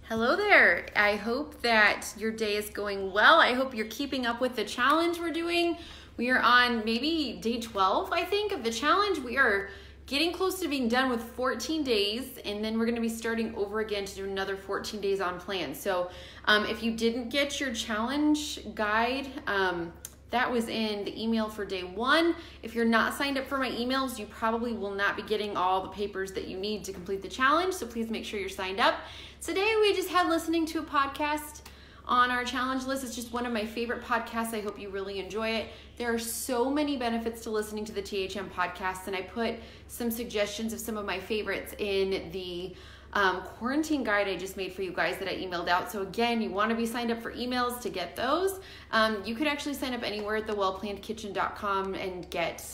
Hello there. I hope that your day is going well. I hope you're keeping up with the challenge we're doing. We are on maybe day 12, I think, of the challenge. We are getting close to being done with 14 days, and then we're going to be starting over again to do another 14 days on plan. So if you didn't get your challenge guide, that was in the email for day 1. If you're not signed up for my emails, you probably will not be getting all the papers that you need to complete the challenge, so please make sure you're signed up. Today we just had listening to a podcast on our challenge list. It's just one of my favorite podcasts. I hope you really enjoy it. There are so many benefits to listening to the THM podcast, and I put some suggestions of some of my favorites in the quarantine guide I just made for you guys that I emailed out. So again, you want to be signed up for emails to get those. You could actually sign up anywhere at thewellplannedkitchen.com and get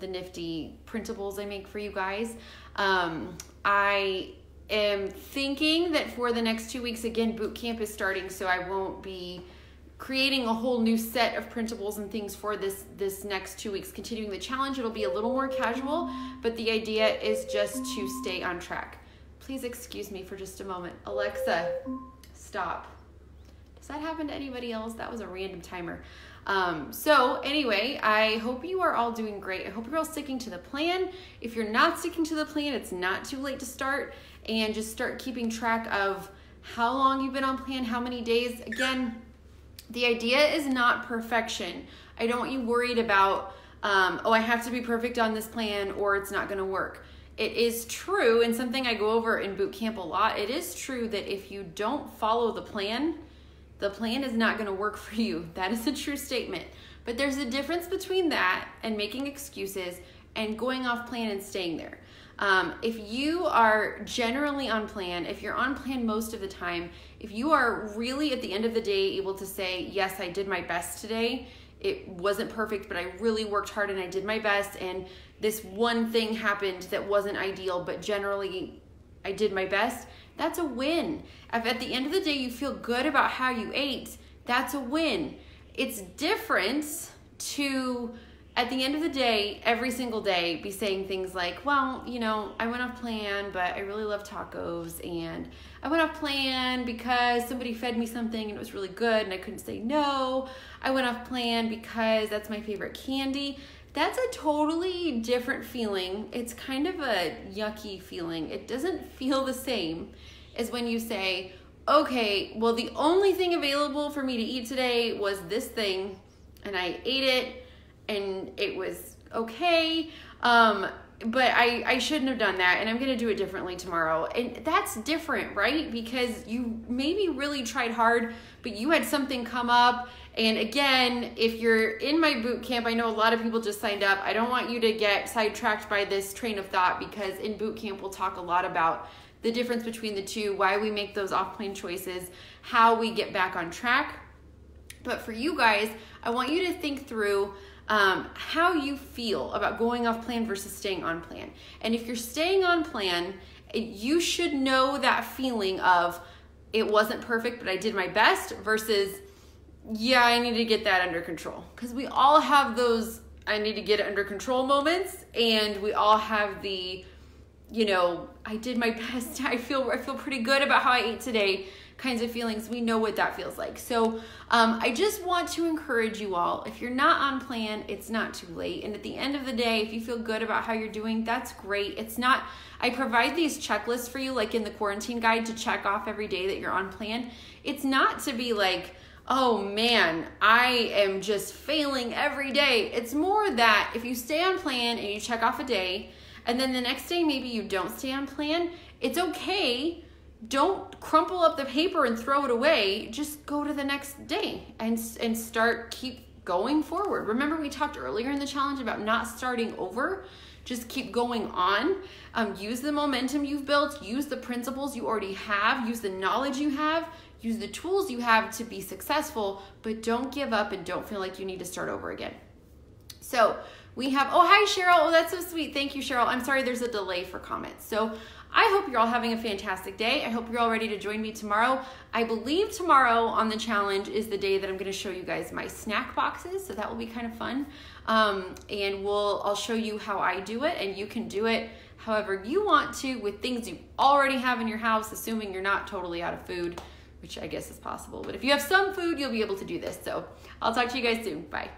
the nifty printables I make for you guys. I am thinking that for the next 2 weeks, again, boot camp is starting, so I won't be creating a whole new set of printables and things for this next 2 weeks. Continuing the challenge, it'll be a little more casual, but the idea is just to stay on track. Please excuse me for just a moment. Alexa, stop. Does that happen to anybody else? That was a random timer. So anyway, I hope you are all doing great. I hope you're all sticking to the plan. If you're not sticking to the plan, it's not too late to start, and just start keeping track of how long you've been on plan, how many days. Again, the idea is not perfection. I don't want you worried about, oh, I have to be perfect on this plan or it's not gonna work. It is true, and something I go over in boot camp a lot, it is true that if you don't follow the plan is not gonna work for you. That is a true statement. But there's a difference between that and making excuses and going off plan and staying there. If you are generally on plan, if you're on plan most of the time, if you are really at the end of the day able to say, yes, I did my best today, it wasn't perfect, but I really worked hard and I did my best, and this one thing happened that wasn't ideal, but generally I did my best, that's a win. If at the end of the day you feel good about how you ate, that's a win. It's different to, at the end of the day, every single day, be saying things like, well, you know, I went off plan, but I really love tacos, and I went off plan because somebody fed me something and it was really good and I couldn't say no. I went off plan because that's my favorite candy. That's a totally different feeling. It's kind of a yucky feeling. It doesn't feel the same as when you say, okay, well, the only thing available for me to eat today was this thing, and I ate it, and it was okay, but I shouldn't have done that, and I'm gonna do it differently tomorrow. And that's different, right? Because you maybe really tried hard, but you had something come up. And again, if you're in my boot camp, I know a lot of people just signed up. I don't want you to get sidetracked by this train of thought, because in boot camp, we'll talk a lot about the difference between the two, why we make those off-plan choices, how we get back on track. But for you guys, I want you to think through how you feel about going off plan versus staying on plan. And if you're staying on plan, you should know that feeling of, it wasn't perfect, but I did my best, versus, yeah, I need to get that under control. Because we all have those I need to get it under control moments, and we all have the, you know, I did my best, I feel pretty good about how I ate today kinds of feelings. We know what that feels like. So I just want to encourage you all, if you're not on plan, it's not too late. And at the end of the day, if you feel good about how you're doing, that's great. It's not, I provide these checklists for you, like in the quarantine guide, to check off every day that you're on plan. It's not to be like, oh man, I am just failing every day. It's more that if you stay on plan and you check off a day, and then the next day maybe you don't stay on plan, it's okay. Don't crumple up the paper and throw it away. Just go to the next day and keep going forward. Remember, we talked earlier in the challenge about not starting over. Just keep going on. Use the momentum you've built. Use the principles you already have. Use the knowledge you have. Use the tools you have to be successful, but don't give up and don't feel like you need to start over again. So we have, oh, hi, Cheryl. Oh, that's so sweet. Thank you, Cheryl. I'm sorry there's a delay for comments. So I hope you're all having a fantastic day. I hope you're all ready to join me tomorrow. I believe tomorrow on the challenge is the day that I'm gonna show you guys my snack boxes, so that will be kind of fun. And I'll show you how I do it, and you can do it however you want to with things you already have in your house, assuming you're not totally out of food, which I guess is possible. But if you have some food, you'll be able to do this. So I'll talk to you guys soon. Bye.